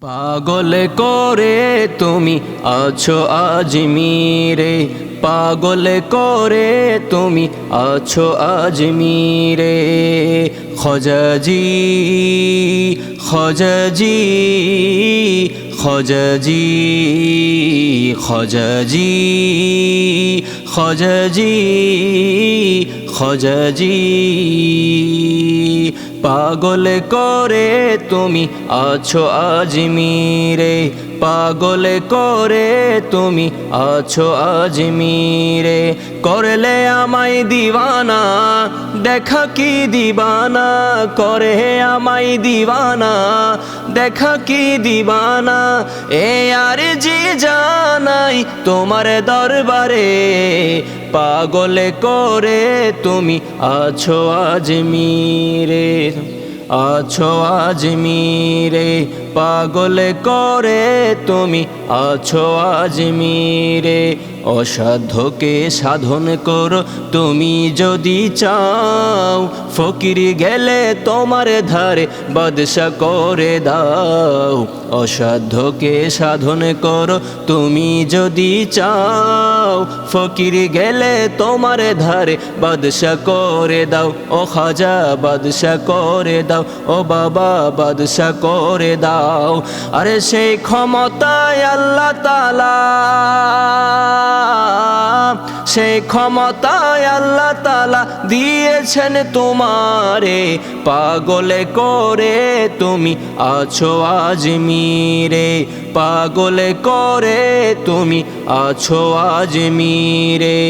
পাগল করে তুমি আছো আজমিরে, পাগল করে তুমি আছো আজমিরে। খজাজি খজাজি খজাজি খজাজি খজাজি খজাজি। পাগল করে তুমি আছো আজমিরে, পাগল করে তুমি আছো আজমিরে। করলে আমায় দিওয়ানা, দেখা কি দিবানা, করে আমায় দিওয়ানা, দেখা কি দিবানা। এ আর জি জানাই তোমার দরবারে, পাগল করে তুমি আছো আজমিরে, আছো আজমিরে। পাগল করে তুমি আছো আজমিরে। অসাধ্যকে সাধন করো তুমি যদি চাও, ফকির গেলে তোমার ধারে বাদশা করে দাও। অসাধ্যকে সাধন করো তুমি যদি চাও, ফকির গেলে তোমার ধারে বাদশা করে দাও। ও খাজা বাদশা করে দাও, ও বাবা বাদশা করে দাও। আরে সেই ক্ষমতায় আল্লাহ তাআলা, সেই ক্ষমতায় আল্লাহ তাআলা দিয়েছেন তোমারে। পাগল করে তুমি আছো আজমিরে, পাগল করে তুমি আছো আজমিরে।